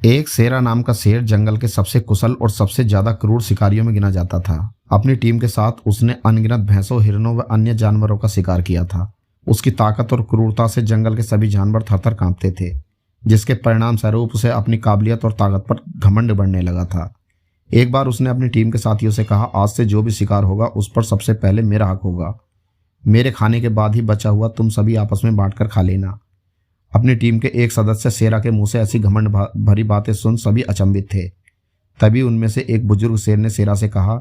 एक शेरा नाम का शेर जंगल के सबसे कुशल और सबसे ज्यादा क्रूर शिकारियों में गिना जाता था। अपनी टीम के साथ उसने अनगिनत भैंसों, हिरणों व अन्य जानवरों का शिकार किया था। उसकी ताकत और क्रूरता से जंगल के सभी जानवर थरथर कांपते थे, जिसके परिणाम स्वरूप उसे अपनी काबिलियत और ताकत पर घमंड बढ़ने लगा था। एक बार उसने अपनी टीम के साथियों से कहा, आज से जो भी शिकार होगा उस पर सबसे पहले मेरा हक होगा। मेरे खाने के बाद ही बचा हुआ तुम सभी आपस में बांटकर खा लेना। अपनी टीम के एक सदस्य शेरा के मुंह से ऐसी घमंड भरी बातें सुन सभी अचंभित थे। तभी उनमें से एक बुजुर्ग शेर ने शेरा से कहा,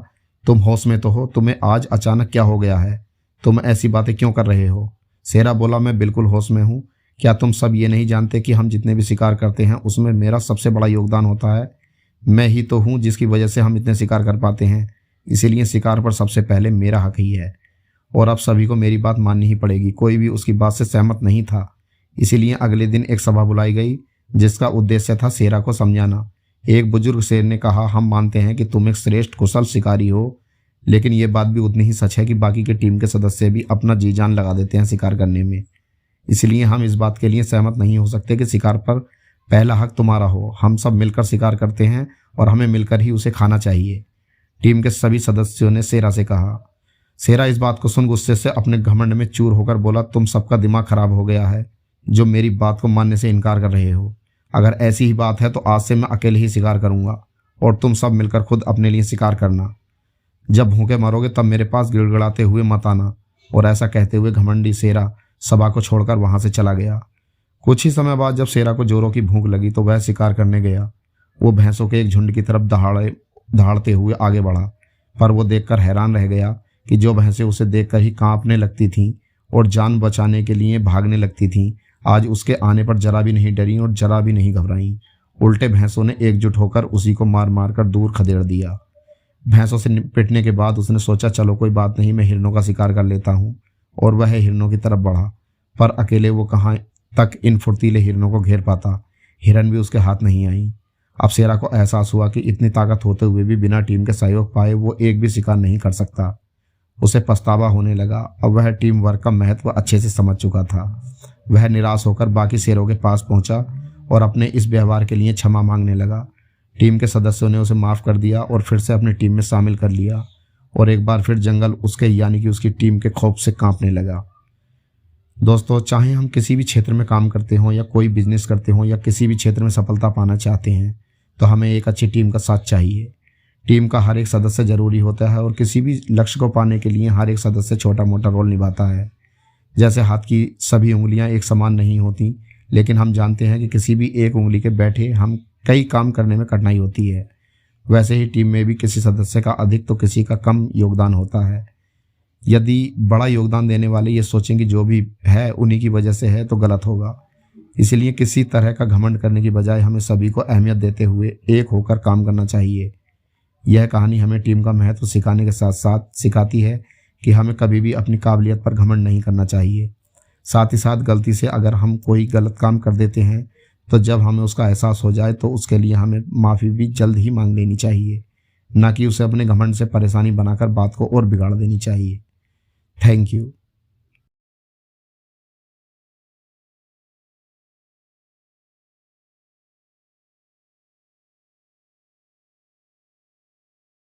तुम होश में तो हो? तुम्हें आज अचानक क्या हो गया है? तुम ऐसी बातें क्यों कर रहे हो? शेरा बोला, मैं बिल्कुल होश में हूँ। क्या तुम सब ये नहीं जानते कि हम जितने भी शिकार करते हैं उसमें मेरा सबसे बड़ा योगदान होता है? मैं ही तो हूँ जिसकी वजह से हम इतने शिकार कर पाते हैं। इसीलिए शिकार पर सबसे पहले मेरा हक ही है और अब सभी को मेरी बात माननी ही पड़ेगी। कोई भी उसकी बात से सहमत नहीं था। इसीलिए अगले दिन एक सभा बुलाई गई, जिसका उद्देश्य था शेरा को समझाना। एक बुजुर्ग शेर ने कहा, हम मानते हैं कि तुम एक श्रेष्ठ कुशल शिकारी हो, लेकिन यह बात भी उतनी ही सच है कि बाकी के टीम के सदस्य भी अपना जी जान लगा देते हैं शिकार करने में। इसलिए हम इस बात के लिए सहमत नहीं हो सकते कि शिकार पर पहला हक तुम्हारा हो। हम सब मिलकर शिकार करते हैं और हमें मिलकर ही उसे खाना चाहिए। टीम के सभी सदस्यों ने शेरा से कहा। शेरा इस बात को सुन गुस्से से अपने घमंड में चूर होकर बोला, तुम सबका दिमाग खराब हो गया है जो मेरी बात को मानने से इनकार कर रहे हो। अगर ऐसी ही बात है तो आज से मैं अकेले ही शिकार करूंगा और तुम सब मिलकर खुद अपने लिए शिकार करना। जब भूखे मरोगे तब मेरे पास गिड़गिड़ाते हुए मत आना। और ऐसा कहते हुए घमंडी शेरा सभा को छोड़कर वहां से चला गया। कुछ ही समय बाद जब शेरा को जोरों की भूख लगी तो वह शिकार करने गया। वो भैंसों के एक झुंड की तरफ दहाड़ते हुए आगे बढ़ा, पर वो देखकर हैरान रह गया कि जो भैंसें उसे देखकर ही कांपने लगती थीं और जान बचाने के लिए भागने लगती थीं, आज उसके आने पर जरा भी नहीं डरी और जरा भी नहीं घबराईं। उल्टे भैंसों ने एकजुट होकर उसी को मार मार कर दूर खदेड़ दिया। भैंसों से निपटने के बाद उसने सोचा, चलो कोई बात नहीं, मैं हिरणों का शिकार कर लेता हूँ। और वह हिरणों की तरफ बढ़ा, पर अकेले वो कहाँ तक इन फुर्तीले हिरणों को घेर पाता। हिरन भी उसके हाथ नहीं आई। अब शेरा को एहसास हुआ कि इतनी ताकत होते हुए भी बिना टीम के सहयोग पाए वो एक भी शिकार नहीं कर सकता। उसे पछतावा होने लगा। अब वह टीम वर्क का महत्व अच्छे से समझ चुका था। वह निराश होकर बाकी शेरों के पास पहुंचा और अपने इस व्यवहार के लिए क्षमा मांगने लगा। टीम के सदस्यों ने उसे माफ़ कर दिया और फिर से अपनी टीम में शामिल कर लिया। और एक बार फिर जंगल उसके यानी कि उसकी टीम के खौफ से कांपने लगा। दोस्तों, चाहे हम किसी भी क्षेत्र में काम करते हों या कोई बिजनेस करते हों या किसी भी क्षेत्र में सफलता पाना चाहते हैं, तो हमें एक अच्छी टीम का साथ चाहिए। टीम का हर एक सदस्य जरूरी होता है और किसी भी लक्ष्य को पाने के लिए हर एक सदस्य छोटा मोटा रोल निभाता है। जैसे हाथ की सभी उंगलियां एक समान नहीं होती, लेकिन हम जानते हैं कि किसी भी एक उंगली के बैठे हम कई काम करने में कठिनाई होती है। वैसे ही टीम में भी किसी सदस्य का अधिक तो किसी का कम योगदान होता है। यदि बड़ा योगदान देने वाले ये सोचें कि जो भी है उन्हीं की वजह से है तो गलत होगा। इसलिए किसी तरह का घमंड करने की बजाय हमें सभी को अहमियत देते हुए एक होकर काम करना चाहिए। यह कहानी हमें टीम का महत्व सिखाने के साथ साथ सिखाती है कि हमें कभी भी अपनी काबिलियत पर घमंड नहीं करना चाहिए। साथ ही साथ गलती से अगर हम कोई गलत काम कर देते हैं तो जब हमें उसका एहसास हो जाए तो उसके लिए हमें माफ़ी भी जल्द ही मांग लेनी चाहिए, ना कि उसे अपने घमंड से परेशानी बनाकर बात को और बिगाड़ देनी चाहिए। Thank you.